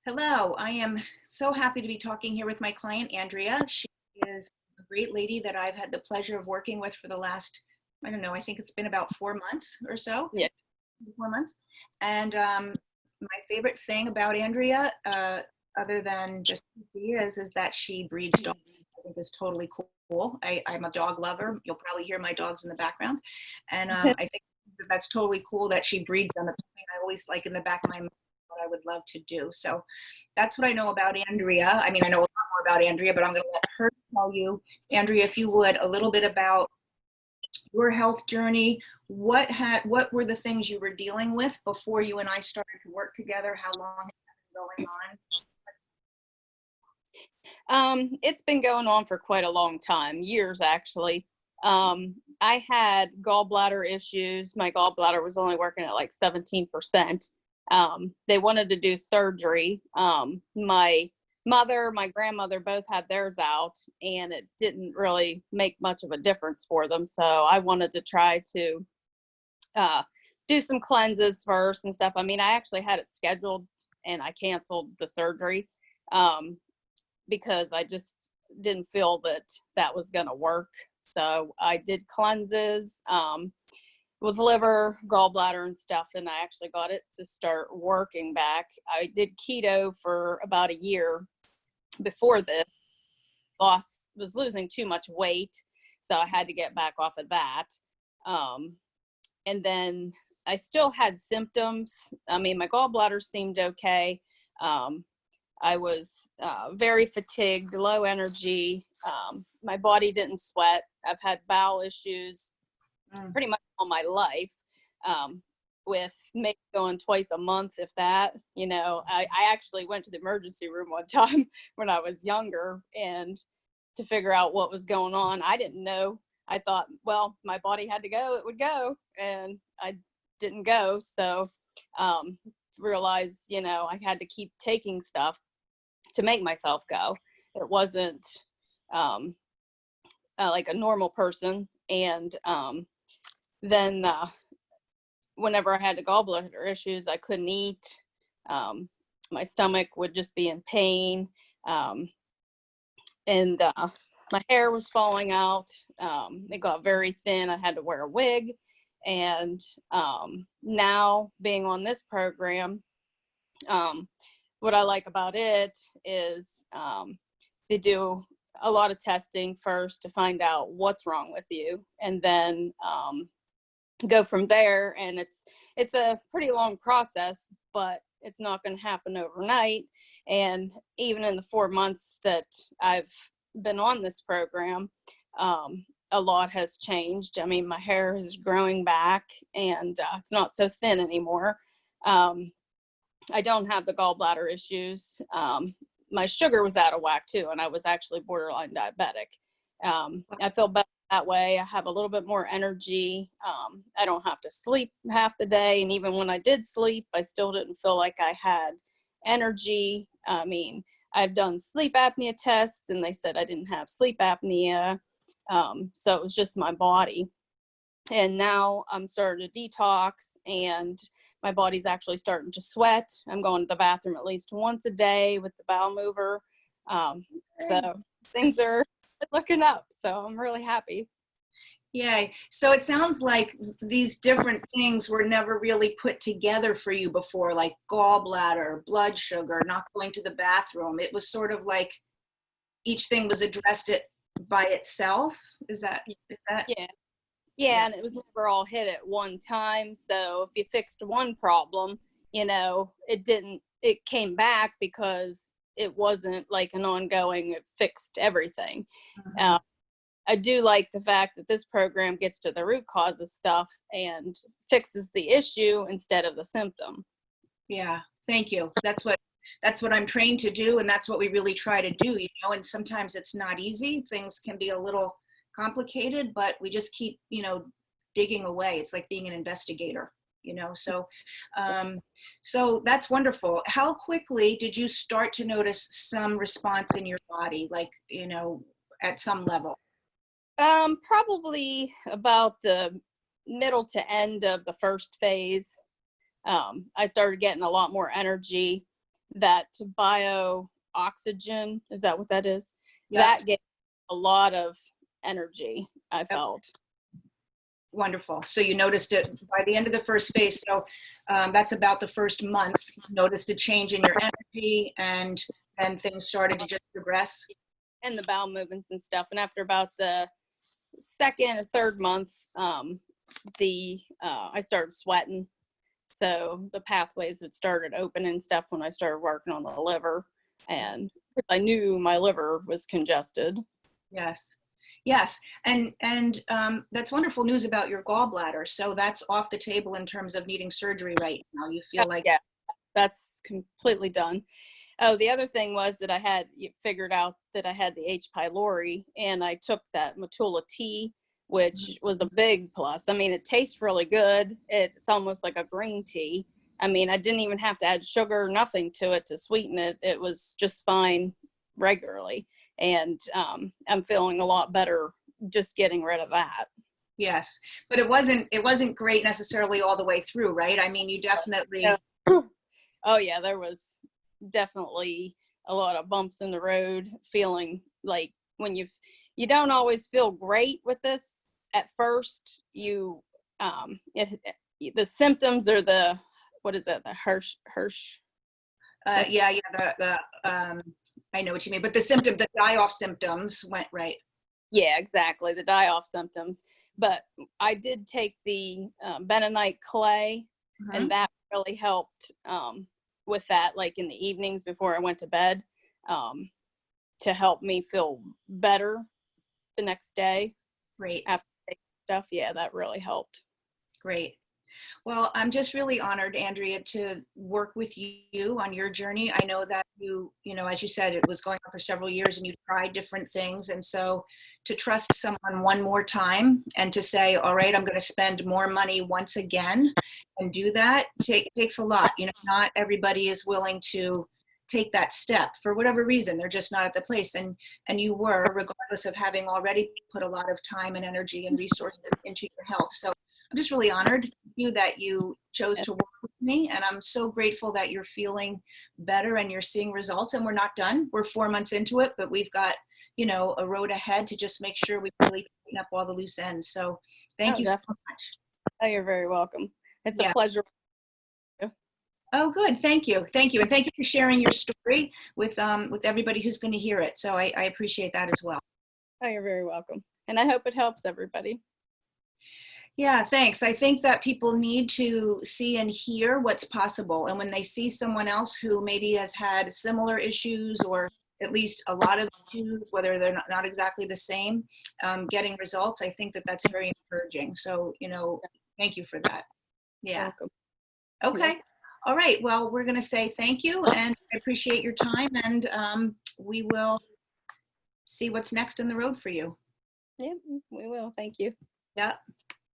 Hello, I am so happy to be talking here with my client, Andrea. She is a great lady that I've had the pleasure of working with for the last, I don't know, I think it's been about 4 months or so, Yeah. 4 months. And my favorite thing about Andrea, other than just who she is that she breeds dogs. I think is totally cool. I'm a dog lover. You'll probably hear my dogs in the background. And I think that's totally cool that she breeds them. It's something I always like in the back of my mind what I would love to do. So that's what I know about Andrea. I mean, I know a lot more about Andrea, but I'm going to let her tell you, Andrea, if you would, a little bit about your health journey. What were the things you were dealing with before you and I started to work together? How long has that been going on? It's been going on for quite a long time, years actually. I had gallbladder issues. My gallbladder was only working at like 17%. They wanted to do surgery. My mother, my grandmother both had theirs out, and it didn't really make much of a difference for them. So I wanted to try to do some cleanses first and stuff. I mean, I actually had it scheduled and I canceled the surgery. Because I just didn't feel that that was going to work. So I did cleanses with liver, gallbladder and stuff, and I actually got it to start working back. I did keto for about a year before this. Was losing too much weight, so I had to get back off of that. And then I still had symptoms. I mean, my gallbladder seemed okay. I was very fatigued, low energy. My body didn't sweat. I've had bowel issues pretty much all my life, with maybe going twice a month, if that. You know, I actually went to the emergency room one time when I was younger, and to figure out what was going on. I didn't know. I thought, well, my body had to go, it would go, and I didn't go. So realized, you know, I had to keep taking stuff to make myself go. It wasn't like a normal person. And then whenever I had the gallbladder issues, I couldn't eat. My stomach would just be in pain. And my hair was falling out. It got very thin. I had to wear a wig. And now being on this program, what I like about it is they do a lot of testing first to find out what's wrong with you, and then go from there. And it's a pretty long process, but it's not going to happen overnight. And even in the 4 months that I've been on this program, a lot has changed. I mean, my hair is growing back, and it's not so thin anymore. I don't have the gallbladder issues. My sugar was out of whack too, and I was actually borderline diabetic. I feel better that way. I have a little bit more energy. I don't have to sleep half the day, and even when I did sleep, I still didn't feel like I had energy. I mean, I've done sleep apnea tests, and they said I didn't have sleep apnea. So it was just my body. And now I'm starting to detox, and my body's actually starting to sweat. I'm going to the bathroom at least once a day with the bowel mover. So things are looking up. So I'm really happy. Yay. So it sounds like these different things were never really put together for you before, like gallbladder, blood sugar, not going to the bathroom. It was sort of like each thing was addressed it by itself. Is that? Yeah. Yeah, and it was never all hit at one time. So if you fixed one problem, you know, it came back because it wasn't like an ongoing, it fixed everything. Mm-hmm. I do like the fact that this program gets to the root cause of stuff and fixes the issue instead of the symptom. Yeah, thank you. That's what I'm trained to do, and that's what we really try to do, you know, and sometimes it's not easy. Things can be a little complicated, but we just keep, you know, digging away. It's like being an investigator, you know. So so that's wonderful. How quickly did you start to notice some response in your body, like, you know, at some level? Probably about the middle to end of the first phase. I started getting a lot more energy. that bio-oxygen, is that what that is? Yep. That gave a lot of energy, I felt. Wonderful. So you noticed it by the end of the first phase. So that's about the first month. You noticed a change in your energy, and then things started to just progress. And the bowel movements and stuff. And after about the second or third month, I started sweating. So the pathways had started opening and stuff when I started working on the liver. And I knew my liver was congested. Yes. Yes. And that's wonderful news about your gallbladder. So that's off the table in terms of needing surgery right now. You feel like. Yeah, that's completely done. Oh, the other thing was that I had figured out that I had the H.pylori, and I took that Matula tea, which was a big plus. I mean, it tastes really good. It's almost like a green tea. I mean, I didn't even have to add sugar or nothing to it to sweeten it. It was just fine regularly. And I'm feeling a lot better just getting rid of that. Yes. But it wasn't great necessarily all the way through, right? I mean, you definitely. Oh yeah, there was definitely a lot of bumps in the road, feeling like when you don't always feel great with this at first. You the symptoms are the, what is it, the Hirsch Yeah, I know what you mean, but the die-off symptoms went right. Yeah, exactly, the die-off symptoms. But I did take the bentonite clay, and that really helped with that, like in the evenings before I went to bed, to help me feel better the next day. Great. After taking stuff. Yeah, that really helped. Great. Well, I'm just really honored, Andrea, to work with you on your journey. I know that you know, as you said, it was going on for several years and you tried different things. And so to trust someone one more time and to say, all right, I'm going to spend more money once again and do that takes a lot. You know, not everybody is willing to take that step for whatever reason. They're just not at the place. And you were, regardless of having already put a lot of time and energy and resources into your health. So I'm just really honored that you chose to work with me, and I'm so grateful that you're feeling better and you're seeing results. And we're not done. We're 4 months into it, but we've got, you know, a road ahead to just make sure we really clean up all the loose ends. So thank you so much. Oh, you're very welcome. It's a pleasure. Oh, good. Thank you. Thank you. And thank you for sharing your story with everybody who's going to hear it. So I appreciate that as well. Oh, you're very welcome. And I hope it helps everybody. Yeah, thanks. I think that people need to see and hear what's possible. And when they see someone else who maybe has had similar issues, or at least a lot of issues, whether they're not exactly the same, getting results, I think that that's very encouraging. So, you know, thank you for that. Yeah. Okay. Yes. All right. Well, we're going to say thank you, and I appreciate your time, and we will see what's next in the road for you. Yeah, we will. Thank you. Yeah.